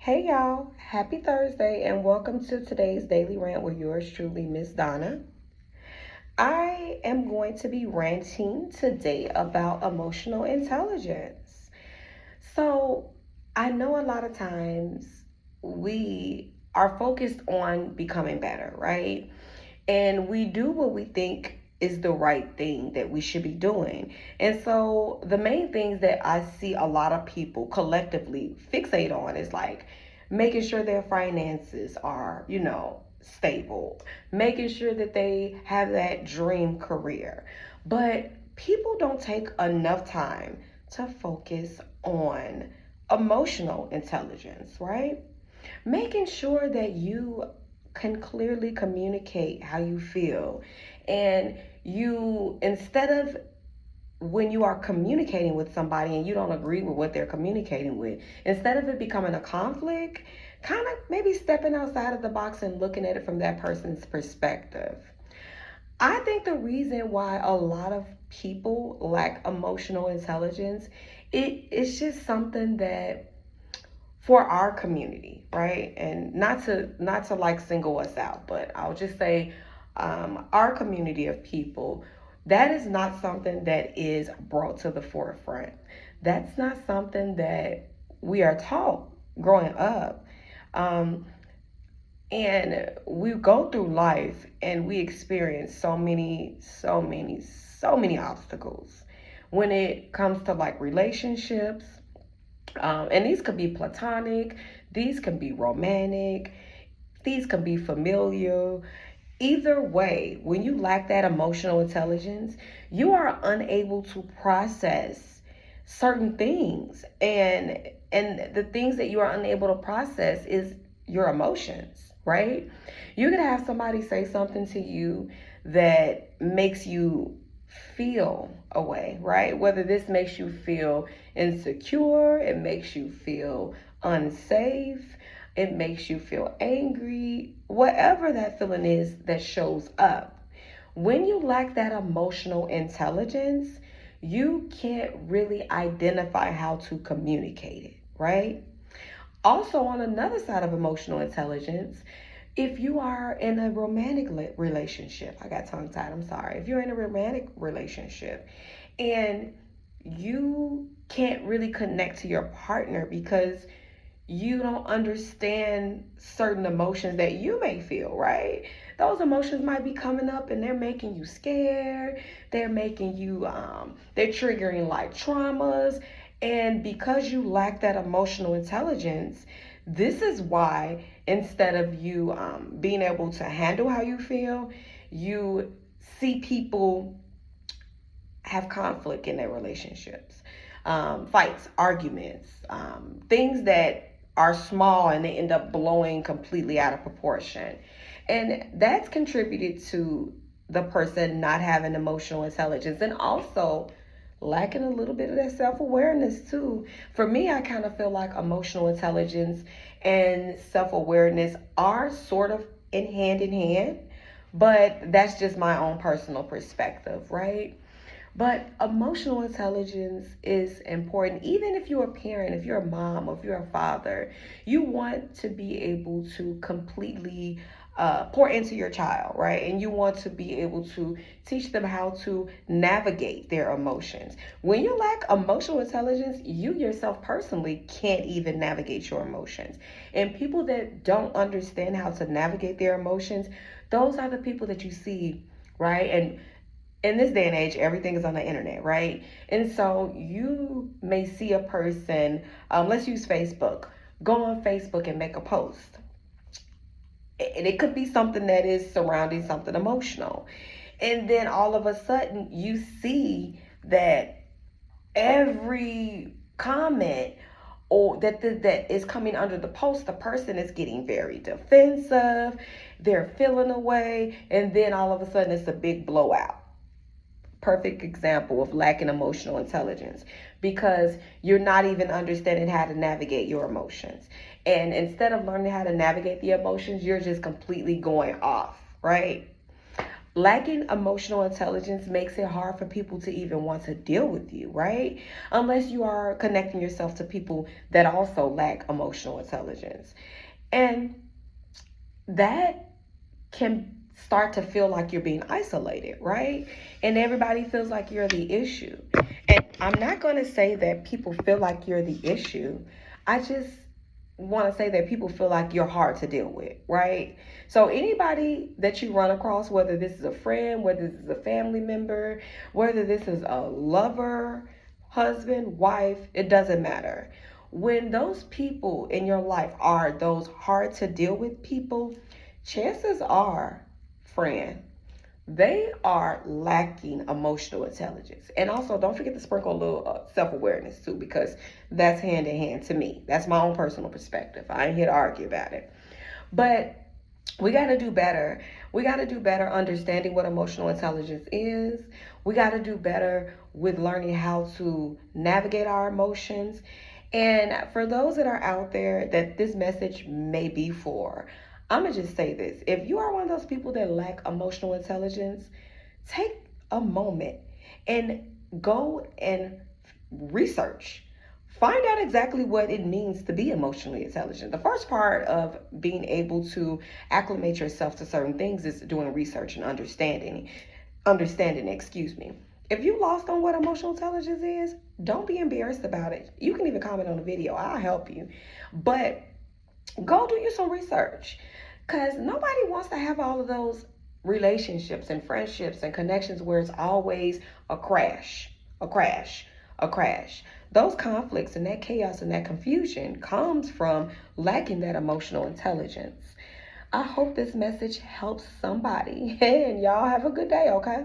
Hey y'all, happy Thursday and welcome to today's Daily Rant with yours truly, Miss Donna. I am going to be ranting today about emotional intelligence. So, I know a lot of times we are focused on becoming better, right? And we do what we think is the right thing that we should be doing. And so the main things that I see a lot of people collectively fixate on is like making sure their finances are, stable, making sure that they have that dream career. But people don't take enough time to focus on emotional intelligence, right? Making sure that you can clearly communicate how you feel. And you, instead of when you are communicating with somebody and you don't agree with what they're communicating with, instead of it becoming a conflict, kind of maybe stepping outside of the box and looking at it from that person's perspective. I think the reason why a lot of people lack emotional intelligence, it's just something that for our community, right? And not to like single us out, but I'll just say our community of people, that is not something that is brought to the forefront. That's not something that we are taught growing up. Um, and we go through life and we experience so many obstacles when it comes to like relationships, and these could be platonic, these can be romantic, these can be familial. Either way, when you lack that emotional intelligence, you are unable to process certain things. And the things that you are unable to process is your emotions, right? You could have somebody say something to you that makes you feel a way, right? Whether this makes you feel insecure, it makes you feel unsafe, it makes you feel angry, whatever that feeling is that shows up. When you lack that emotional intelligence, you can't really identify how to communicate it, right? Also, on another side of emotional intelligence, if you are in a romantic relationship, I got tongue tied, I'm sorry. If you're in a romantic relationship and you can't really connect to your partner because you don't understand certain emotions that you may feel, right? Those emotions might be coming up and they're making you scared. They're making you, they're triggering like traumas. And because you lack that emotional intelligence, this is why instead of you being able to handle how you feel, you see people have conflict in their relationships, fights, arguments, things that are small and they end up blowing completely out of proportion. And that's contributed to the person not having emotional intelligence and also lacking a little bit of that self-awareness too. For me, I kind of feel like emotional intelligence and self-awareness are sort of in hand, but that's just my own personal perspective, right? But emotional intelligence is important. Even if you're a parent, if you're a mom, or if you're a father, you want to be able to completely pour into your child, right? And you want to be able to teach them how to navigate their emotions. When you lack emotional intelligence, you yourself personally can't even navigate your emotions. And people that don't understand how to navigate their emotions, those are the people that you see, right? And in this day and age, everything is on the internet, right? And so you may see a person, let's use Facebook, go on Facebook and make a post. And it could be something that is surrounding something emotional. And then all of a sudden, you see that every comment or that is coming under the post, the person is getting very defensive, they're feeling away, and then all of a sudden it's a big blowout. Perfect example of lacking emotional intelligence because you're not even understanding how to navigate your emotions. And instead of learning how to navigate the emotions, you're just completely going off, right? Lacking emotional intelligence makes it hard for people to even want to deal with you, right? Unless you are connecting yourself to people that also lack emotional intelligence. And that can start to feel like you're being isolated, right? And everybody feels like you're the issue. And I'm not going to say that people feel like you're the issue. I just want to say that people feel like you're hard to deal with, right? So anybody that you run across, whether this is a friend, whether this is a family member, whether this is a lover, husband, wife, it doesn't matter. When those people in your life are those hard to deal with people, chances are, friend, they are lacking emotional intelligence. And also, don't forget to sprinkle a little self-awareness too, because that's hand in hand to me. That's my own personal perspective. I ain't here to argue about it. But we got to do better. We got to do better understanding what emotional intelligence is. We got to do better with learning how to navigate our emotions. And for those that are out there that this message may be for, I'm going to just say this. If you are one of those people that lack emotional intelligence, take a moment and go and research. Find out exactly what it means to be emotionally intelligent. The first part of being able to acclimate yourself to certain things is doing research and understanding, excuse me. If you lost on what emotional intelligence is, don't be embarrassed about it. You can even comment on the video. I'll help you. But go do you some research, because nobody wants to have all of those relationships and friendships and connections where it's always a crash, a crash, a crash. Those conflicts and that chaos and that confusion comes from lacking that emotional intelligence. I hope this message helps somebody. And y'all have a good day, okay?